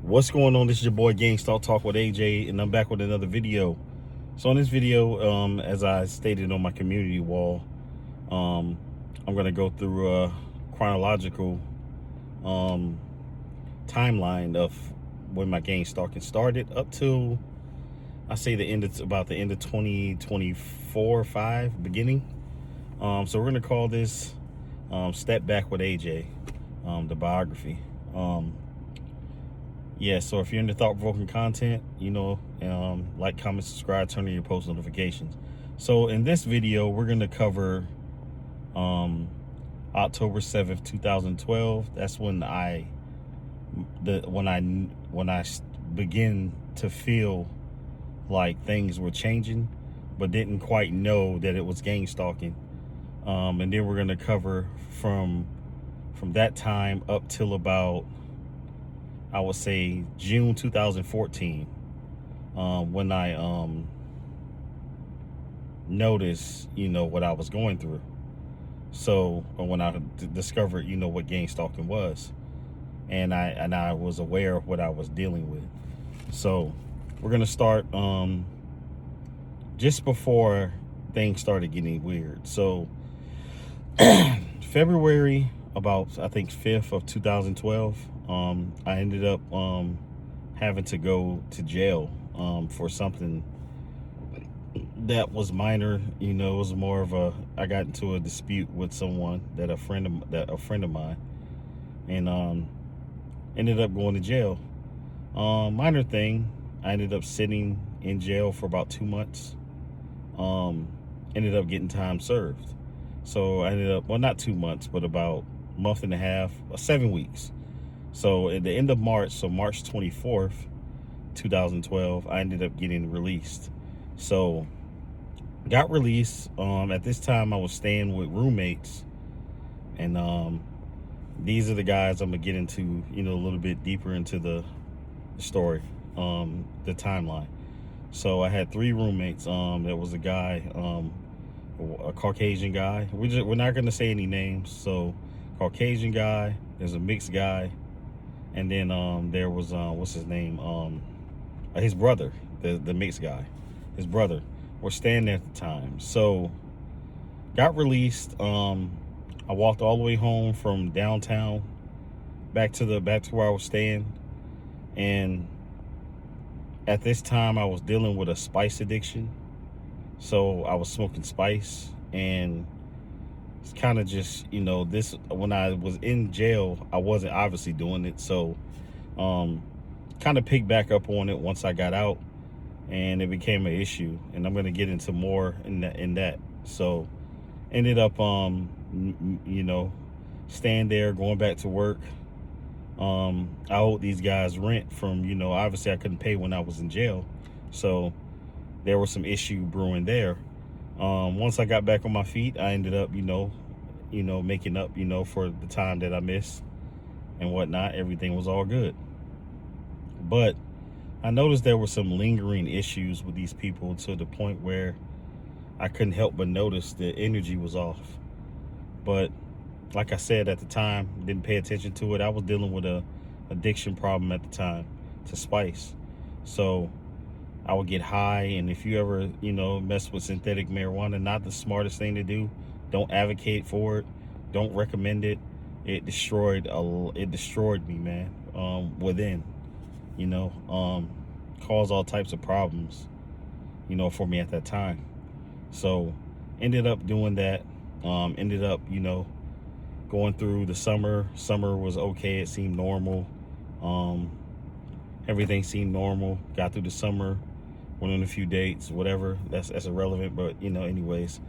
What's going on? This is your boy Gangstalk Talk with AJ, and I'm back with another video. So in this video, as I stated on my community wall, I'm going to go through a chronological timeline of when my gang stalking started up till I say about the end of 2024-5 beginning. So we're going to call this Stepback with AJ, the biography. Yeah, so if you're into thought-provoking content, like, comment, subscribe, turn on your post notifications. So in this video, we're going to cover October 7th, 2012. That's when I begin to feel like things were changing, but didn't quite know that it was gang stalking. And then we're going to cover from that time up till about, I would say, June 2014, when I noticed, what I was going through. So when I discovered, what gang stalking was, and I was aware of what I was dealing with. So we're gonna start just before things started getting weird. So February, about I think 5th of 2012, I ended up having to go to jail for something that was minor. It was more of I got into a dispute with someone that a friend of mine, and ended up going to jail. Minor thing. I ended up sitting in jail for about 2 months. Ended up getting time served. So I ended up, well, not 2 months, but about a month and a half, 7 weeks. So at the end of March, so March 24th, 2012, I ended up getting released. So got released. At this time I was staying with roommates, and these are the guys I'm gonna get into, a little bit deeper into the story, the timeline. So I had 3 roommates. There was a guy, a Caucasian guy. We're not gonna say any names. So Caucasian guy, there's a mixed guy, and then there was what's his name, his brother, the mixed guy, his brother. We're staying there at the time. So got released. I walked all the way home from downtown back to where I was staying, and at this time I was dealing with a spice addiction. So I was smoking spice, and it's kind of just, this, when I was in jail, I wasn't obviously doing it. So kind of picked back up on it once I got out, and it became an issue, and I'm going to get into more in that. So ended up staying there, going back to work. I owed these guys rent from, obviously I couldn't pay when I was in jail. So there was some issue brewing there. Once I got back on my feet, I ended up, making up, for the time that I missed and whatnot. Everything was all good. But I noticed there were some lingering issues with these people, to the point where I couldn't help but notice the energy was off. But like I said, at the time, didn't pay attention to it. I was dealing with a addiction problem at the time to spice. So I would get high, and if you ever, mess with synthetic marijuana, not the smartest thing to do. Don't advocate for it. Don't recommend it. It destroyed me, man. Within, caused all types of problems, for me at that time. So ended up doing that. Ended up, going through the summer. Summer was okay. It seemed normal. Everything seemed normal. Got through the summer. Went on a few dates, whatever. That's irrelevant, but anyways.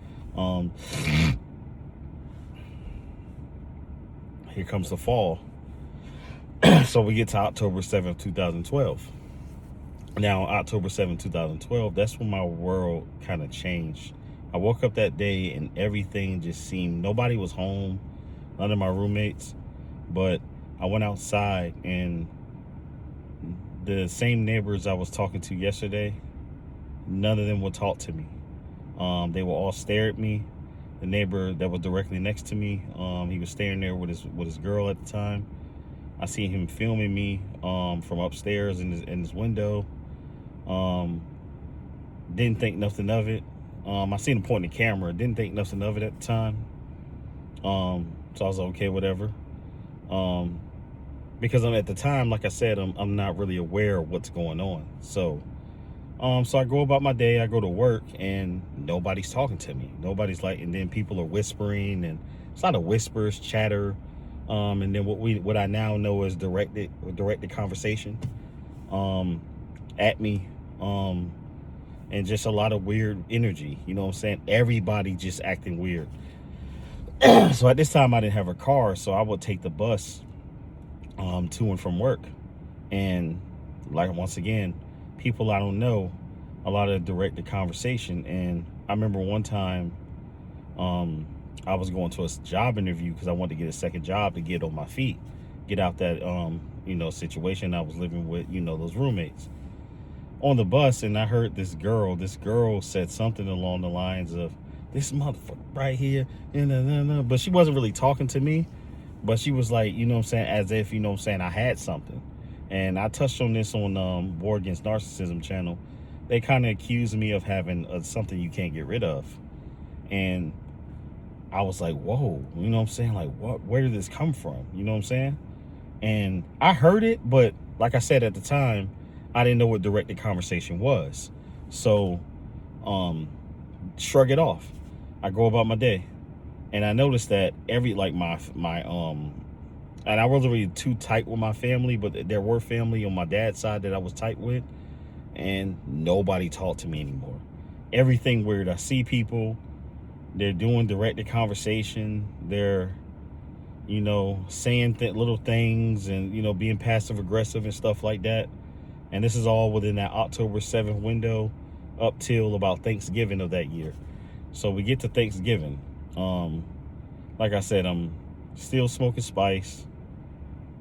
Here comes the fall. So we get to October 7th, 2012. Now, October 7th, 2012, that's when my world kind of changed. I woke up that day and everything just seemed, nobody was home, none of my roommates, but I went outside, and the same neighbors I was talking to yesterday, none of them would talk to me. They would all stare at me. The neighbor that was directly next to me, he was staring there with his girl at the time, I seen him filming me from upstairs in his window. Didn't think nothing of it. I seen him pointing the camera. Didn't think nothing of it at the time. So I was like, okay, whatever. Because I'm at the time, like I said, I'm not really aware of what's going on. So I go about my day. I go to work, and nobody's talking to me. Nobody's like, and then people are whispering, and it's not a whispers, chatter. And then what I now know is directed conversation at me. And just a lot of weird energy. You know what I'm saying? Everybody just acting weird. So at this time, I didn't have a car, so I would take the bus to and from work. And like, once again, people I don't know, a lot of directed conversation. And I remember one time I was going to a job interview because I wanted to get a second job to get on my feet, get out that situation I was living with, those roommates. On the bus, and I heard this girl said something along the lines of, this motherfucker right here, but she wasn't really talking to me, but she was like, as if, I had something. And I touched on this on War Against Narcissism channel. They kind of accused me of having something you can't get rid of. And I was like, whoa, like, where did this come from? You know what I'm saying? And I heard it, but like I said, at the time, I didn't know what directed conversation was. So, shrug it off. I go about my day, and I noticed that and I wasn't really too tight with my family, but there were family on my dad's side that I was tight with, and nobody talked to me anymore. Everything weird. I see people, they're doing directed conversation. They're, saying little things and, being passive aggressive and stuff like that. And this is all within that October 7th window up till about Thanksgiving of that year. So we get to Thanksgiving. Like I said, I'm still smoking spice.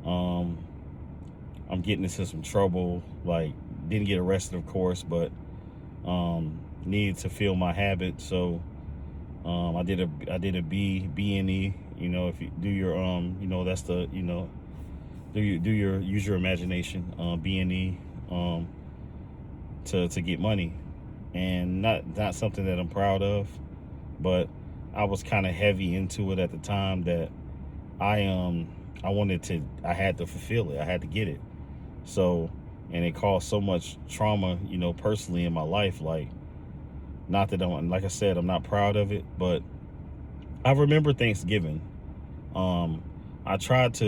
I'm getting into some trouble. Like, didn't get arrested, of course, but needed to feel my habit. So I did a B&E. If you do your that's the use your imagination. B&E. To get money, and not something that I'm proud of, but I was kind of heavy into it at the time that I had to fulfill it. I had to get it. So, and it caused so much trauma, personally in my life. Like, not that like I said, I'm not proud of it, but I remember Thanksgiving. I tried to,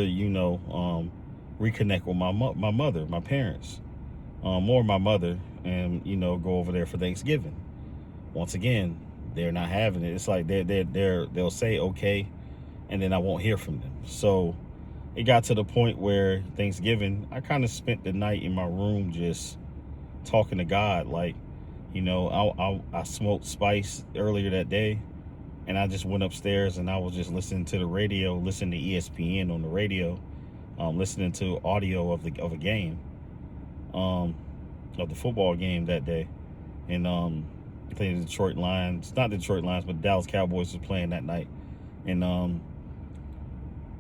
reconnect with my mother, my parents. More my mother, and go over there for Thanksgiving. Once again, they're not having it. It's like they'll say okay, and then I won't hear from them. So it got to the point where Thanksgiving, I kind of spent the night in my room just talking to God. Like, I smoked spice earlier that day, and I just went upstairs and I was just listening to the radio, listening to ESPN on the radio, listening to audio of a game. Of the football game that day, and I think the Detroit Lions, not the Detroit Lions, but the Dallas Cowboys was playing that night, and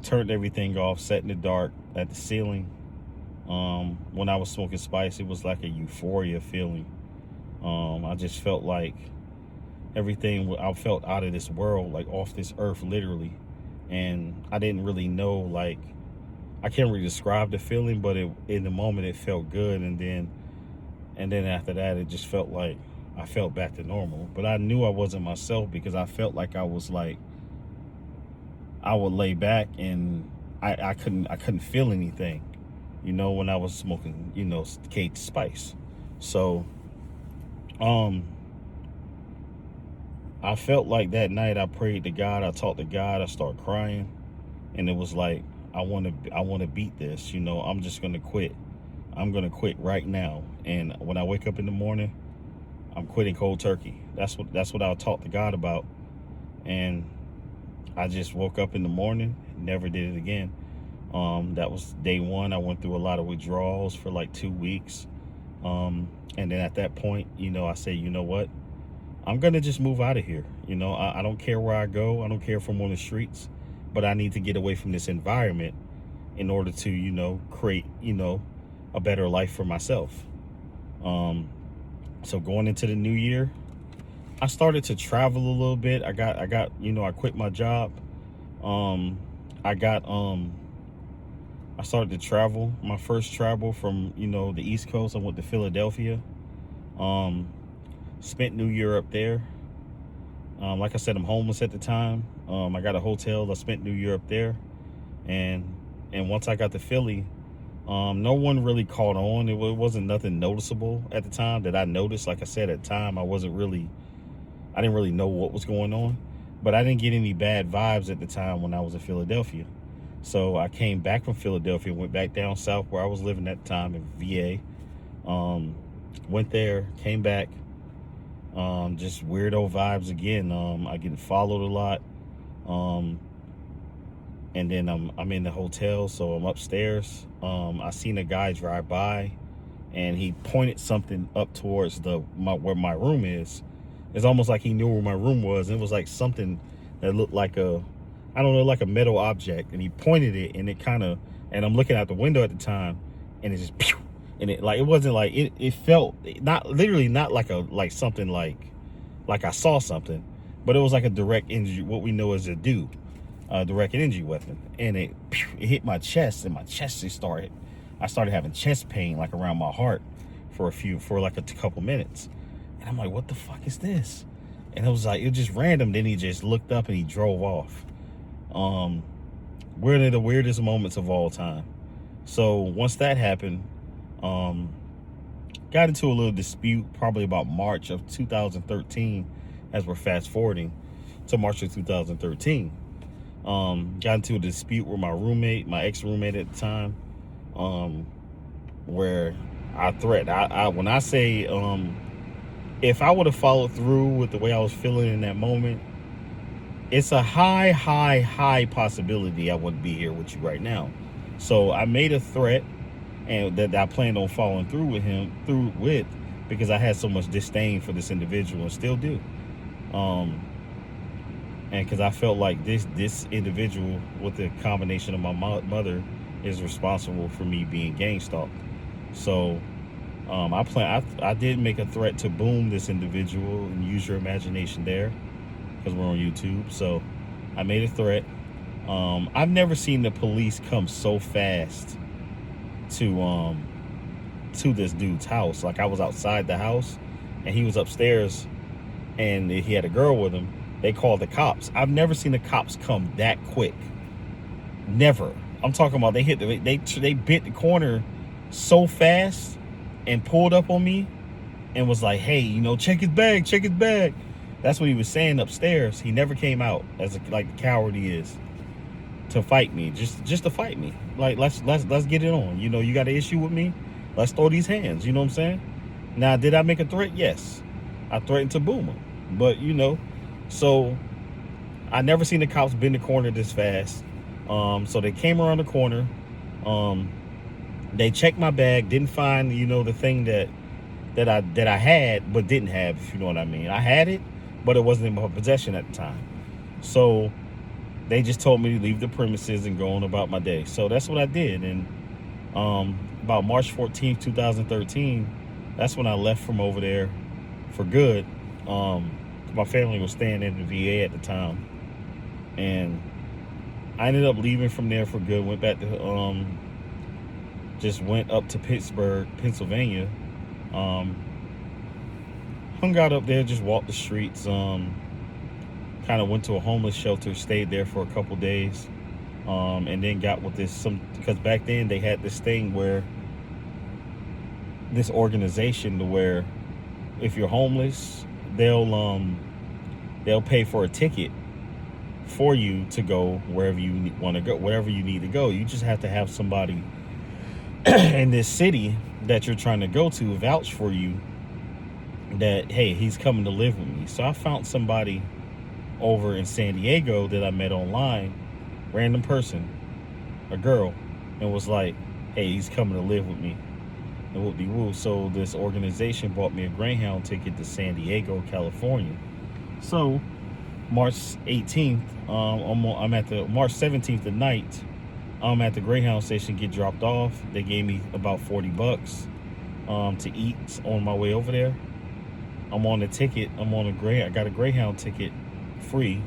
turned everything off, sat in the dark at the ceiling. When I was smoking spice, it was like a euphoria feeling. I just felt like I felt out of this world, like off this earth, literally, and I didn't really know, like, I can't really describe the feeling, but in the moment it felt good, and then after that it just felt like I felt back to normal. But I knew I wasn't myself because I felt like I was like, I would lay back and I couldn't feel anything, when I was smoking, Kate Spice. So I felt like that night I prayed to God, I talked to God, I started crying, and it was like, I want to beat this. I'm just going to quit. I'm going to quit right now. And when I wake up in the morning, I'm quitting cold turkey. That's what I'll talk to God about. And I just woke up in the morning, never did it again. That was day one. I went through a lot of withdrawals for like 2 weeks. And then at that point, I say, you know what? I'm going to just move out of here. I don't care where I go. I don't care if I'm on the streets. But I need to get away from this environment in order to, create, a better life for myself. So going into the new year, I started to travel a little bit. I quit my job. Um, I got, I started to travel. My first travel from, the East Coast, I went to Philadelphia. Um, Spent New Year up there. Like I said, I'm homeless at the time. I got a hotel. I spent New Year up there. And once I got to Philly, no one really caught on. It wasn't nothing noticeable at the time that I noticed. Like I said, at the time, I didn't really know what was going on. But I didn't get any bad vibes at the time when I was in Philadelphia. So I came back from Philadelphia, went back down south where I was living at the time in VA. Went there, came back. Just weirdo vibes again. I get followed a lot. And then I'm in the hotel, so I'm upstairs. I seen a guy drive by, and he pointed something up towards where my room is. It's almost like he knew where my room was. It was like something that looked like like a metal object, and he pointed it, and and I'm looking out the window at the time, and it just pew, and it wasn't like it felt not like something like I saw something, but it was like a direct energy, what we know as a direct energy weapon, and it hit my chest, and my chest I started having chest pain like around my heart for like a couple minutes, and I'm like, what the fuck is this? And it was just random. Then he just looked up and he drove off. One of the weirdest moments of all time. So once that happened, got into a little dispute probably about March of 2013, as we're fast forwarding to March of 2013. Got into a dispute with my ex-roommate at the time, where I threatened. When I say, if I would have followed through with the way I was feeling in that moment, it's a high possibility I wouldn't be here with you right now. So I made a threat, and that I planned on following through with, because I had so much disdain for this individual, and still do. And because I felt like this individual, with the combination of my mother, is responsible for me being gang stalked. So I did make a threat to boom this individual, and use your imagination there, because we're on YouTube. So I made a threat. I've never seen the police come so fast to this dude's house. Like, I was outside the house, and he was upstairs, and he had a girl with him. They called the cops. I've never seen the cops come that quick. Never. I'm talking about they bit the corner so fast and pulled up on me and was like, hey, check his bag. That's what he was saying upstairs. He never came out, as like the coward he is, to fight me, just to fight me. Like, let's get it on. You got an issue with me? Let's throw these hands. You know what I'm saying? Now, did I make a threat? Yes. I threatened to boom him. But, so I never seen the cops bend the corner this fast. So they came around the corner. They checked my bag, didn't find, the thing that I had but didn't have, if you know what I mean. I had it, but it wasn't in my possession at the time. So they just told me to leave the premises and go on about my day. So that's what I did. And about March 14th, 2013, that's when I left from over there for good. My family was staying in the VA at the time, and I ended up leaving from there for good. Went back to just went up to Pittsburgh, Pennsylvania. Hung out up there, just walked the streets. Kind of went to a homeless shelter, stayed there for a couple days, and then got with because back then they had this thing where this organization to where if you're homeless, they'll pay for a ticket for you to go wherever you want to go, wherever you need to go. You just have to have somebody in this city that you're trying to go to vouch for you that, hey, he's coming to live with me. So I found somebody over in San Diego that I met online, random person, a girl, and was like, hey, he's coming to live with me. And whoop-de-woo. So this organization bought me a Greyhound ticket to San Diego, California. So March 18th, I'm at the March 17th at night, I'm at the Greyhound station, get dropped off. They gave me about $40 to eat on my way over there. I'm on the ticket. I got a Greyhound ticket free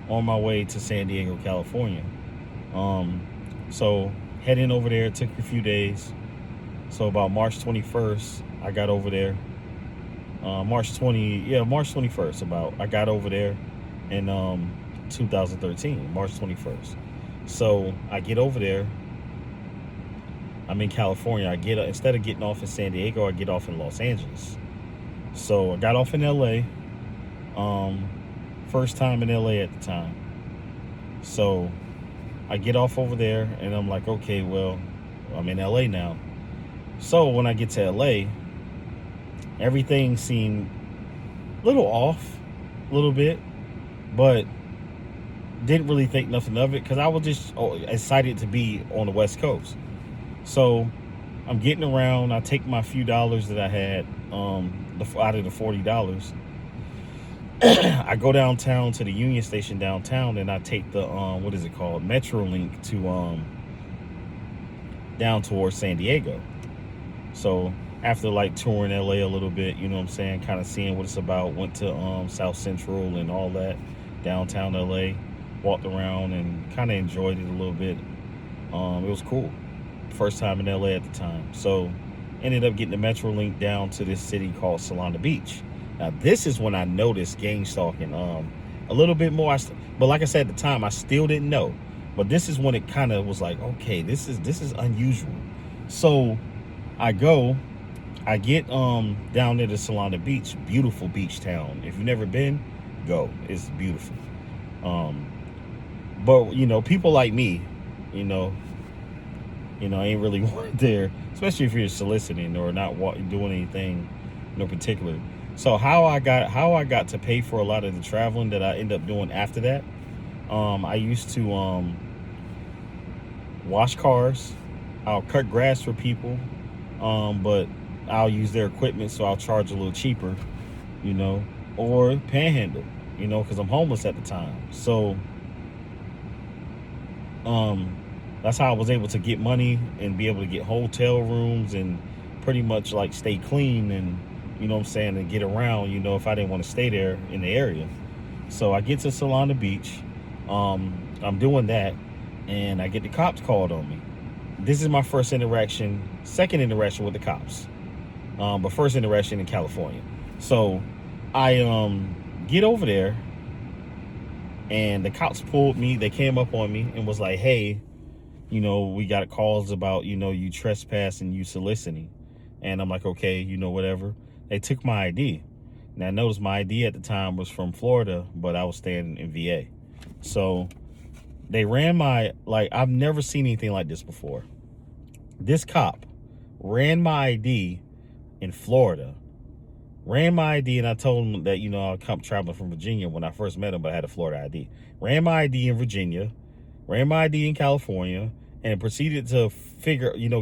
on my way to San Diego, California. So heading over there, it took a few days. So about March 21st, I got over there. March 21st. I got over there in 2013, March 21st. So I get over there. I'm in California. Instead of getting off in San Diego, I get off in Los Angeles. So I got off in LA. First time in LA at the time. So I get off over there and I'm like, okay, well, I'm in LA now. So when I get to LA, everything seemed a little off, a little bit, but didn't really think nothing of it because I was just excited to be on the West Coast. So I'm getting around. I take my few dollars that I had out of the $40. I go downtown to the Union Station downtown, and I take the what is it called, Metrolink to down towards San Diego. So after like touring LA a little bit, you know what I'm saying, kind of seeing what it's about, went to South Central and all that, downtown LA, walked around and kind of enjoyed it a little bit. It was cool. First time in LA at the time. So ended up getting the Metrolink down to this city called Solana Beach. Now this is when I noticed gang stalking a little bit more. But like I said at the time, I still didn't know. But this is when it kind of was like, okay, this is unusual. So I get down there to Solana Beach, beautiful beach town. If you've never been, go. It's beautiful. But you know, people like me, you know, ain't really there, especially if you're soliciting or not doing anything, particular. So how I got to pay for a lot of the traveling that I end up doing after that, I used to wash cars. I'll cut grass for people, but I'll use their equipment, so I'll charge a little cheaper, or panhandle, because I'm homeless at the time. So that's how I was able to get money and be able to get hotel rooms and pretty much like stay clean and, and get around, if I didn't want to stay there in the area. So I get to Solana Beach. I'm doing that and I get the cops called on me. This is my second interaction with the cops. But first interaction in California. So I get over there and the cops pulled me. They came up on me and was like, hey, we got calls about, you trespassing, you soliciting. And I'm like, okay, whatever. They took my ID. Now, I noticed my ID at the time was from Florida, but I was staying in VA. So they ran I've never seen anything like this before. This cop ran my ID in Florida. Ran my ID, and I told him that, I'll come traveling from Virginia when I first met him, but I had a Florida ID. Ran my ID in Virginia. Ran my ID in California. And proceeded to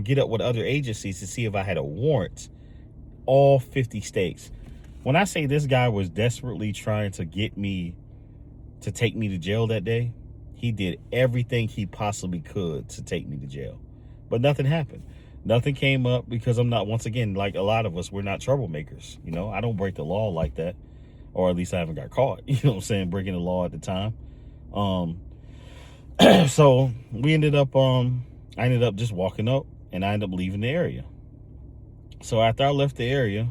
get up with other agencies to see if I had a warrant. All 50 states. When I say this guy was desperately trying to get me to take me to jail that day, he did everything he possibly could to take me to jail. But nothing happened. Nothing came up because I'm not, once again, like a lot of us, we're not troublemakers. I don't break the law like that. Or at least I haven't got caught, breaking the law at the time. So we ended up, I ended up just walking up and I ended up leaving the area. So after I left the area,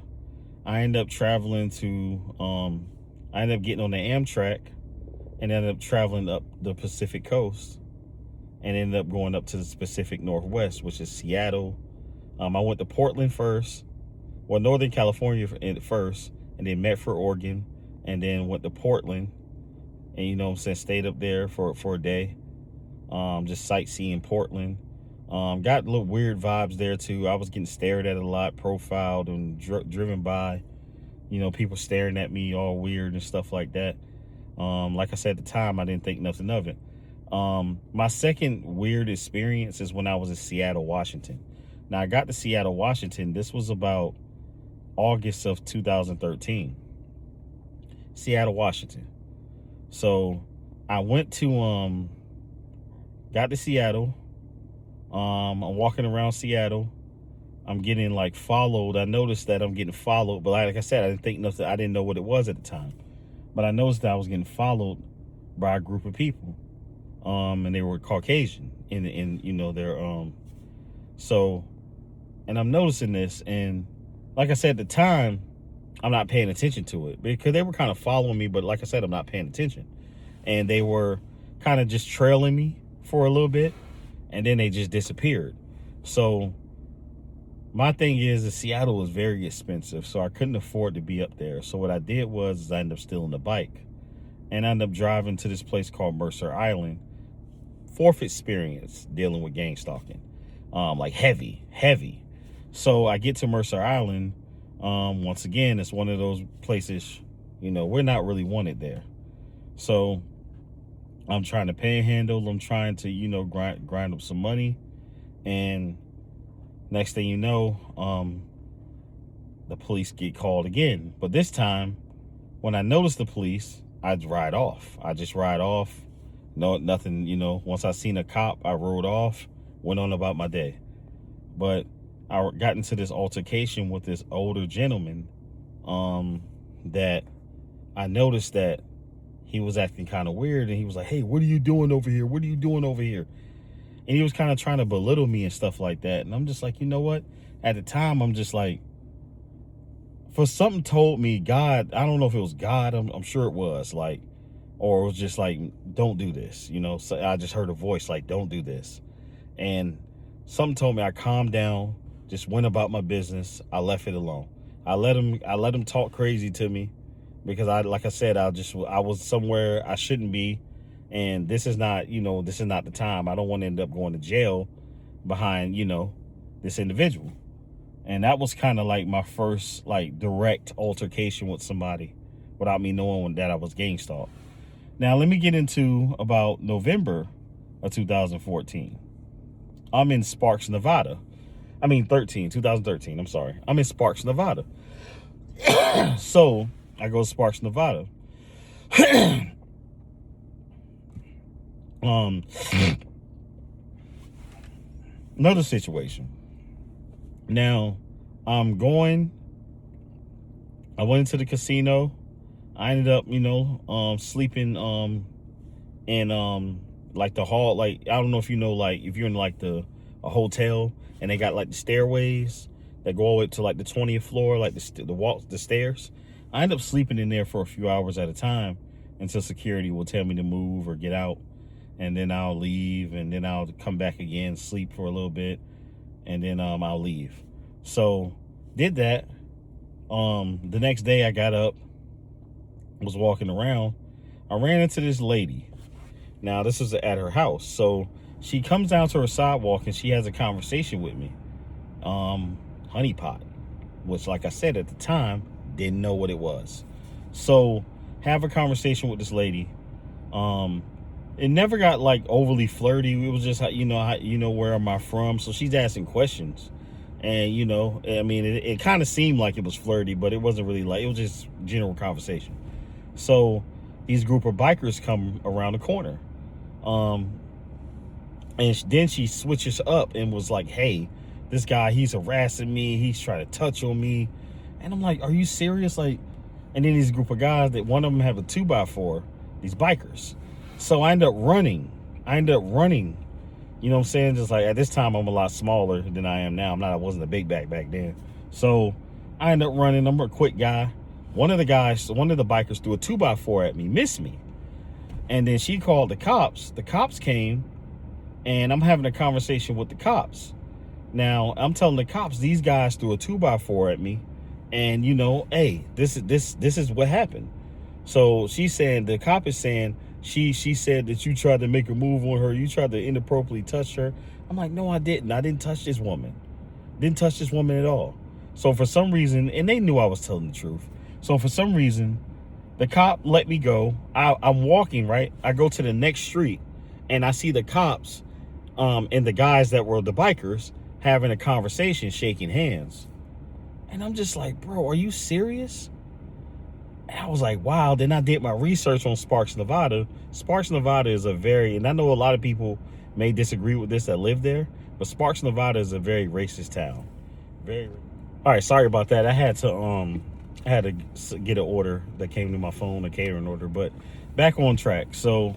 I ended up traveling to, I ended up getting on the Amtrak and ended up traveling up the Pacific coast and ended up going up to the Pacific Northwest, which is Seattle. I went to Portland first, Northern California first, and then Medford, Oregon, and then went to Portland and, stayed up there for a day. Just sightseeing Portland. Got little weird vibes there too. I was getting stared at a lot, profiled and driven by, people staring at me all weird and stuff like that. Like I said at the time, I didn't think nothing of it. My second weird experience is when I was in Seattle, Washington. Now I got to Seattle, Washington. This was about August of 2013. Seattle, Washington. So I went to, got to Seattle, I'm walking around Seattle. I'm getting like followed. I noticed that I'm getting followed, but like I said, I didn't think nothing. I didn't know what it was at the time, but I noticed that I was getting followed by a group of people, and they were Caucasian. In you know, they're so, and I'm noticing this, and like I said, at the time, I'm not paying attention to it because they were kind of following me, but like I said, I'm not paying attention, and they were kind of just trailing me for a little bit, and then they just disappeared. So my thing is that Seattle was very expensive, so I couldn't afford to be up there. So what I did was I ended up stealing the bike, and I ended up driving to this place called Mercer Island. Fourth experience dealing with gang stalking, like heavy. So I get to Mercer Island. Once again, it's one of those places, you know, we're not really wanted there. So I'm trying to panhandle. I'm trying to, you know, grind up some money, and next thing you know, the police get called again. But this time, when I notice the police, I ride off. I just ride off. No, nothing, you know. Once I seen a cop, I rode off, went on about my day. But I got into this altercation with this older gentleman, that I noticed that he was acting kind of weird, and he was like, "Hey, what are you doing over here? What are you doing over here?" And he was kind of trying to belittle me and stuff like that. And I'm just like, you know what? At the time, I'm just like, for something told me, God, I don't know if it was God, I'm sure it was, like, or it was just like, don't do this, you know. So I just heard a voice like, don't do this. And something told me, I calmed down, just went about my business. I left it alone. I let him talk crazy to me, because like I said, I was somewhere I shouldn't be. And this is not, you know, this is not the time. I don't want to end up going to jail behind, you know, this individual. And that was kind of like my first, like, direct altercation with somebody without me knowing that I was gang stalked. Now, let me get into about November of 2014. I'm in Sparks, Nevada. 2013. I'm sorry. I'm in Sparks, Nevada. So I go to Sparks, Nevada. Another situation. Now, I went into the casino. I ended up, you know, sleeping in like the hall, like, I don't know if you know, like, if you're in like a hotel and they got like the stairways that go all the way to like the 20th floor, like the stairs. I ended up sleeping in there for a few hours at a time until security will tell me to move or get out. And then I'll leave, and then I'll come back again, sleep for a little bit, and then I'll leave. So did that. The next day I got up, was walking around. I ran into this lady. Now this is at her house. So she comes down to her sidewalk and she has a conversation with me. Honeypot, which, like I said at the time, didn't know what it was. So have a conversation with this lady. It never got like overly flirty. It was just, you know, where am I from? So she's asking questions, and, you know, I mean, it kind of seemed like it was flirty, but it wasn't really, like, it was just general conversation. So these group of bikers come around the corner, and then she switches up and was like, "Hey, this guy, he's harassing me. He's trying to touch on me," and I'm like, "Are you serious?" Like, and then these group of guys, that one of them have a 2x4, these bikers. So I end up running. You know what I'm saying? Just like, at this time, I'm a lot smaller than I am now. I wasn't a big back then. So I end up running. I'm a quick guy. One of the bikers threw a 2x4 at me, missed me. And then she called the cops. The cops came, and I'm having a conversation with the cops. Now, I'm telling the cops, these guys threw a 2x4 at me. And, you know, hey, this is what happened. So she's saying, the cop is saying, she said that you tried to make a move on her. You tried to inappropriately touch her. I'm like, no, I didn't. I didn't touch this woman. Didn't touch this woman at all. So for some reason, and they knew I was telling the truth. So for some reason, the cop let me go. I'm walking, right? I go to the next street, and I see the cops and the guys that were the bikers having a conversation, shaking hands. And I'm just like, bro, are you serious? And I was like, wow. Then I did my research on Sparks, Nevada. Sparks, Nevada is and I know a lot of people may disagree with this that live there, But Sparks, Nevada is a very racist town. Very. All right, sorry about that. I had to get an order that came to my phone, a catering order. But back on track. So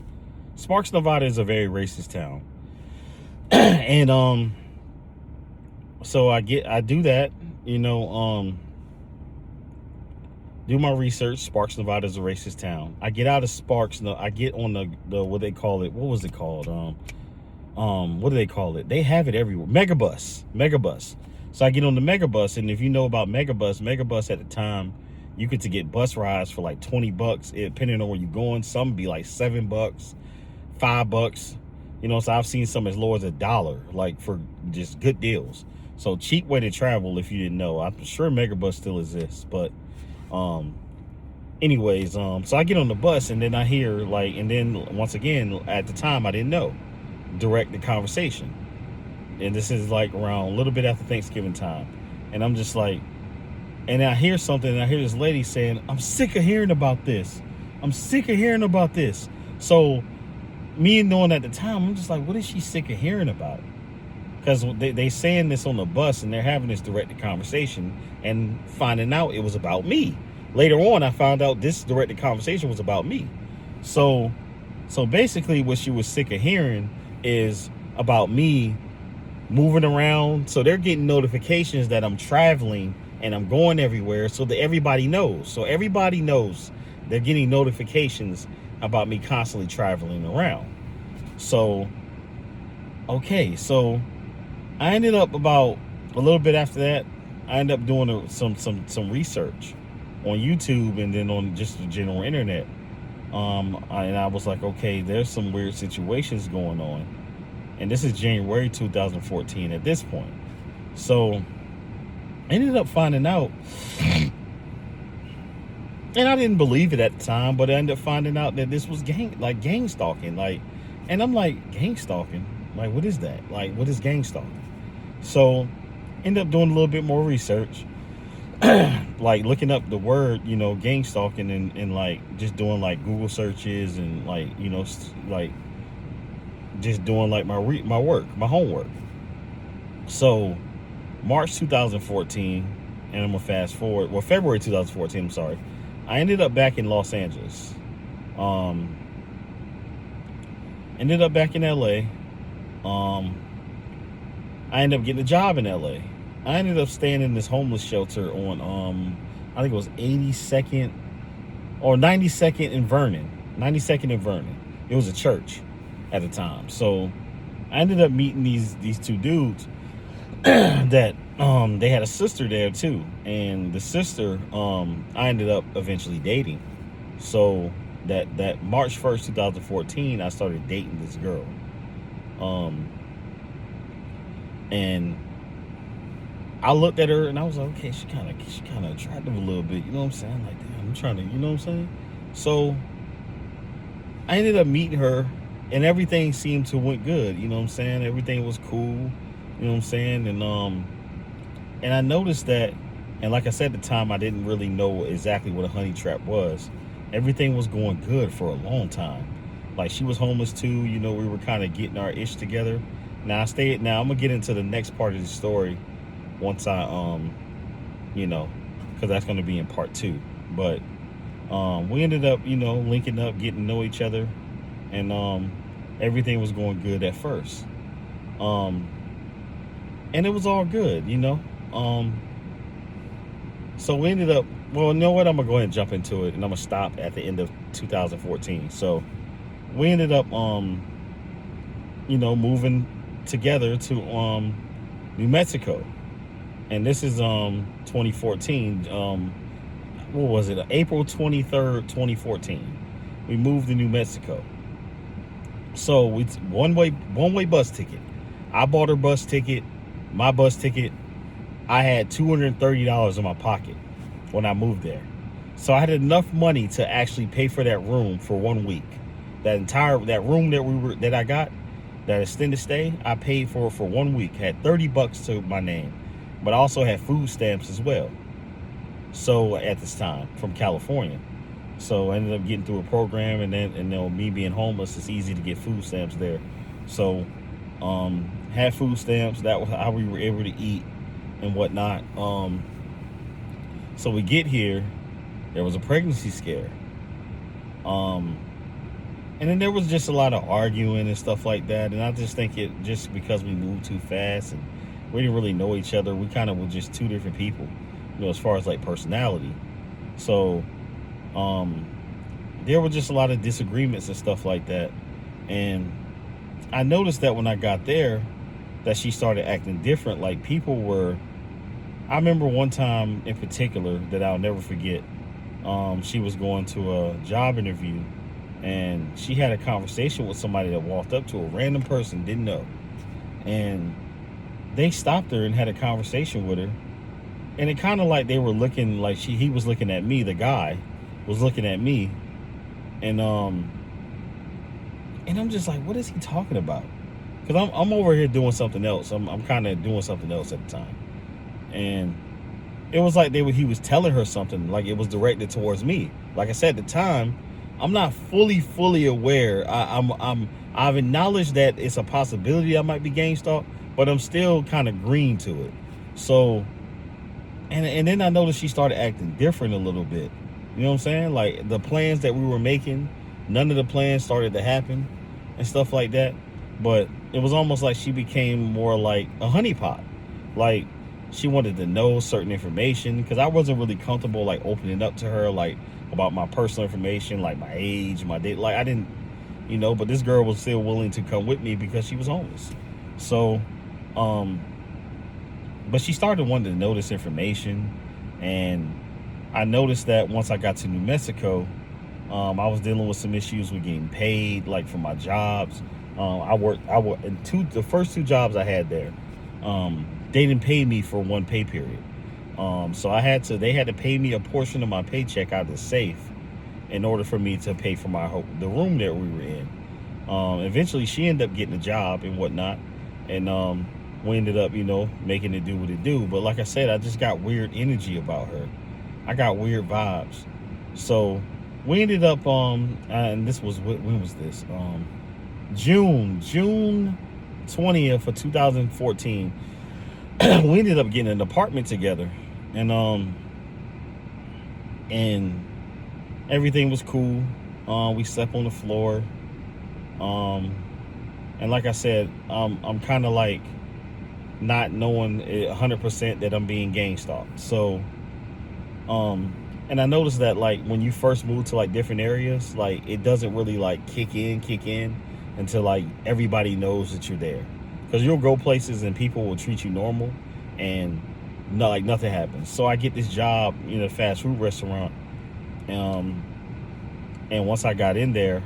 Sparks, Nevada is a very racist town. And so I do that, do my research. Sparks, Nevada is a racist town. I get out of Sparks, I get on the what they call it. What was it called? What do they call it? They have it everywhere. Megabus. So I get on the Megabus, and if you know about Megabus at the time, you could get bus rides for like $20, depending on where you're going. Some be like $7, $5. So I've seen some as low as $1, like for just good deals. So cheap way to travel if you didn't know. I'm sure Megabus still exists, but anyways, so I get on the bus, and then I hear and then once again, at the time I didn't know, direct the conversation. And this is like around a little bit after Thanksgiving time. And I'm just like, and I hear something, and I hear this lady saying, I'm sick of hearing about this. So me knowing at the time, I'm just like, what is she sick of hearing about? Because they saying this on the bus, and they're having this directed conversation, and finding out it was about me. Later on, I found out this directed conversation was about me. So basically what she was sick of hearing is about me moving around. So they're getting notifications that I'm traveling and I'm going everywhere, so that everybody knows. So everybody knows they're getting notifications about me constantly traveling around. So, okay, so I ended up about a little bit after that, I ended up doing some research on YouTube and then on just the general internet. And I was like, okay, there's some weird situations going on. And this is January 2014 at this point. So I ended up finding out, and I didn't believe it at the time, but I ended up finding out that this was gang stalking. And I'm like, gang stalking? Like, what is that? Like, what is gang stalking? So ended up doing a little bit more research, like looking up the word, gang stalking, and like just doing like Google searches, and like, just doing like my homework. So March 2014, and I'm gonna fast forward. Well, February 2014. I'm sorry. I ended up back in Los Angeles. Ended up back in LA. I ended up getting a job in LA. I ended up staying in this homeless shelter on I think it was 82nd or 92nd and Vernon. 92nd and Vernon. It was a church at the time. So I ended up meeting these two dudes that they had a sister there too. And the sister I ended up eventually dating. So that March 1st, 2014, I started dating this girl. And I looked at her and I was like, okay, she kind of attractive a little bit, you know what I'm saying? Like, damn, I'm trying to, you know what I'm saying? So I ended up meeting her, and everything seemed to went good, you know what I'm saying? Everything was cool, you know what I'm saying? And I noticed that, and like I said at the time, I didn't really know exactly what a honey trap was. Everything was going good for a long time. Like, she was homeless too, we were kind of getting our ish together. Now I'm gonna get into the next part of the story once I because that's gonna be in part 2. But we ended up, linking up, getting to know each other, and everything was going good at first. And it was all good, so we ended up, well, you know what, I'm gonna go ahead and jump into it, and I'm gonna stop at the end of 2014. So we ended up moving together to New Mexico. And this is 2014. What was it? April 23rd, 2014. We moved to New Mexico. So it's one-way bus ticket. I bought her bus ticket, my bus ticket. I had $230 in my pocket when I moved there. So I had enough money to actually pay for that room for 1 week. That room that I got, that extended stay, I paid for 1 week. Had $30 to my name, but I also had food stamps as well. So at this time, from California. So I ended up getting through a program, and then me being homeless, it's easy to get food stamps there. So had food stamps. That was how we were able to eat and whatnot. So we get here, there was a pregnancy scare. And then there was just a lot of arguing and stuff like that. And I just think it just because we moved too fast and we didn't really know each other. We kind of were just two different people, as far as like personality. So there were just a lot of disagreements and stuff like that. And I noticed that when I got there, that she started acting different. Like people were, I remember one time in particular that I'll never forget. She was going to a job interview, and she had a conversation with somebody that walked up to a random person, didn't know. And they stopped her and had a conversation with her. And it kind of like they were looking like he was looking at me, the guy was looking at me. And I'm just like, what is he talking about? Because I'm over here doing something else. I'm kind of doing something else at the time. And it was like he was telling her something, like it was directed towards me. Like I said, at the time, I'm not fully aware. I've acknowledged that it's a possibility I might be gang stalked, but I'm still kind of green to it. So, and then I noticed she started acting different a little bit. You know what I'm saying? Like the plans that we were making, none of the plans started to happen and stuff like that. But it was almost like she became more like a honeypot. Like she wanted to know certain information because I wasn't really comfortable like opening up to her like about my personal information, like my age, my date. Like I didn't, but this girl was still willing to come with me because she was homeless. So, but she started wanting to know this information, and I noticed that once I got to New Mexico, I was dealing with some issues with getting paid, like for my jobs. I worked in the first two jobs I had there. They didn't pay me for one pay period. So they had to pay me a portion of my paycheck out of the safe in order for me to pay for the room that we were in. Eventually she ended up getting a job and whatnot. And, we ended up, making it do what it do. But like I said, I just got weird energy about her. I got weird vibes. So we ended up, and this was, when was this? June 20th of 2014. We ended up getting an apartment together, and everything was cool. We slept on the floor, and like I said, I'm kind of like not knowing 100% that I'm being gang stalked. So, and I noticed that like when you first move to like different areas, like it doesn't really like kick in until like everybody knows that you're there. Because you'll go places and people will treat you normal and like nothing happens. So I get this job in a fast food restaurant. And once I got in there,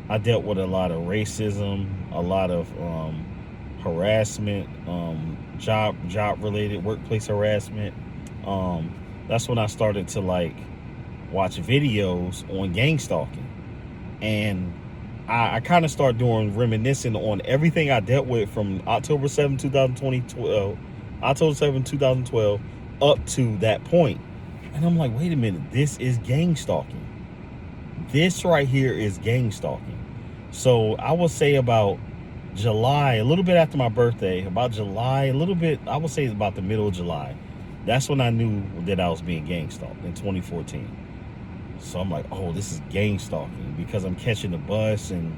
I dealt with a lot of racism, a lot of harassment, job related workplace harassment. That's when I started to like watch videos on gang stalking. And I kind of start reminiscing on everything I dealt with from October 7, 2012, up to that point. And I'm like, wait a minute, this is gang stalking. This right here is gang stalking. So I would say about July, a little bit after my birthday, about July, a little bit, I would say about the middle of July. That's when I knew that I was being gang stalked in 2014. So I'm like, oh, this is gang stalking because I'm catching the bus and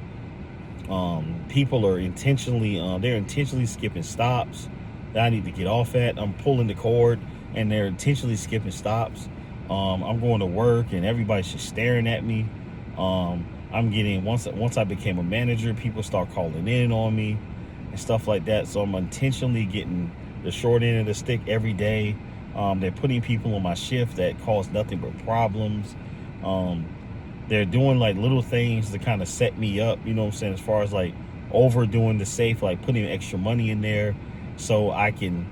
people are intentionally skipping stops that I need to get off at. I'm pulling the cord and they're intentionally skipping stops. I'm going to work and everybody's just staring at me. I'm getting, once I became a manager, people start calling in on me and stuff like that. So I'm intentionally getting the short end of the stick every day. They're putting people on my shift that cause nothing but problems. They're doing like little things to kind of set me up, you know what I'm saying, as far as like overdoing the safe, like putting extra money in there so I can,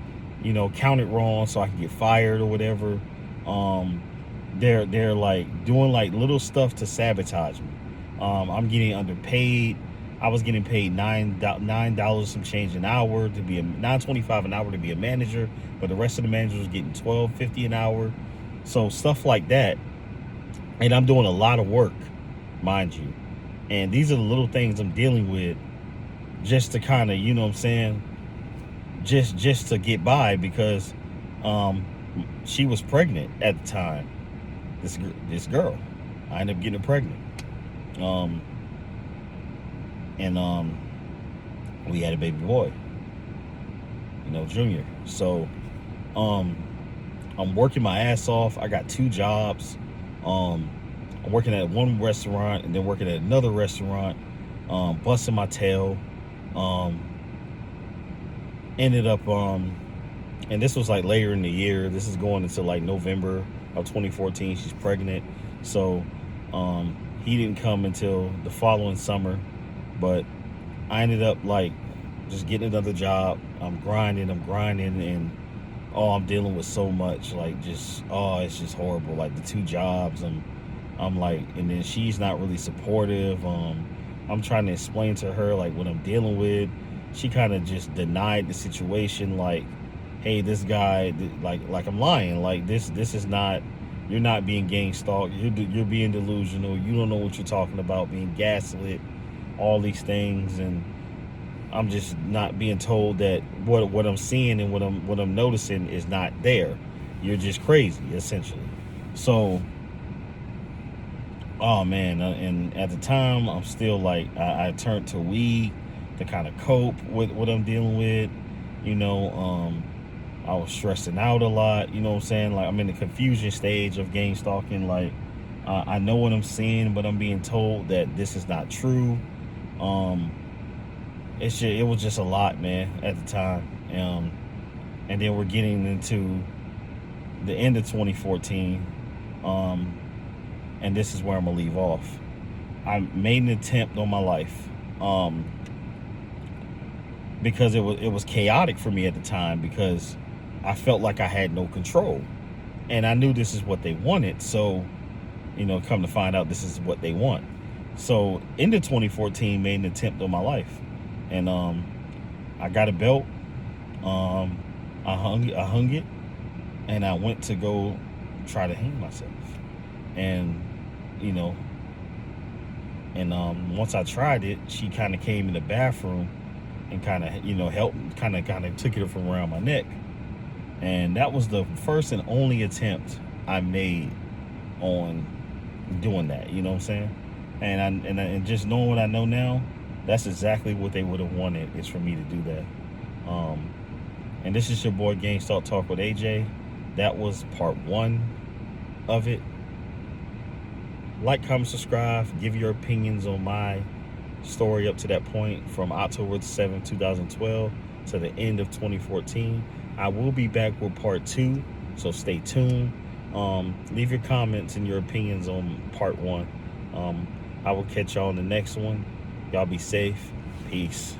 count it wrong so I can get fired or whatever. They're like doing like little stuff to sabotage me. I'm getting underpaid. I was getting paid $9 some change an hour to be $9.25 an hour to be a manager, but the rest of the managers was getting $12.50 an hour. So stuff like that. And I'm doing a lot of work, mind you. And these are the little things I'm dealing with just to kind of, just to get by because she was pregnant at the time. This girl, I ended up getting her pregnant, um, and we had a baby boy, Junior. So I'm working my ass off. I got 2 jobs. I'm working at one restaurant and then working at another restaurant, busting my tail. Ended up, and this was like later in the year. This is going into like November of 2014. She's pregnant. So he didn't come until the following summer. But I ended up like just getting another job. I'm grinding, and I'm dealing with so much, like it's just horrible. Like the 2 jobs, I'm like, and then she's not really supportive. I'm trying to explain to her like what I'm dealing with. She kind of just denied the situation, like, hey, this guy, like I'm lying, like this is not, you're not being gang stalked, you're being delusional, you don't know what you're talking about, being gaslit, all these things. And I'm just not being told that what I'm seeing and what I'm noticing is not there. You're just crazy, essentially. So, oh man, and at the time, I'm still like, I turned to weed to kind of cope with what I'm dealing with. I was stressing out a lot. You know what I'm saying? Like, I'm in the confusion stage of gang stalking. Like, I know what I'm seeing, but I'm being told that this is not true. It was just a lot, man, at the time. And then we're getting into the end of 2014, and this is where I'm gonna leave off. I made an attempt on my life, because it was chaotic for me at the time, because I felt like I had no control, and I knew this is what they wanted. So, come to find out, this is what they want. So, into 2014, made an attempt on my life, and I got a belt. I hung it, and I went to go try to hang myself, and once I tried it, she kind of came in the bathroom and kind of helped, kind of took it from around my neck, and that was the first and only attempt I made on doing that. You know what I'm saying? And just knowing what I know now, that's exactly what they would have wanted, is for me to do that. And this is your boy Gang Stalk Talk with AJ. That was part 1 of it. Like, comment, subscribe, give your opinions on my story up to that point, from October 7, 2012 to the end of 2014. I will be back with part 2, so stay tuned. Leave your comments and your opinions on part 1. I will catch y'all on the next one. Y'all be safe. Peace.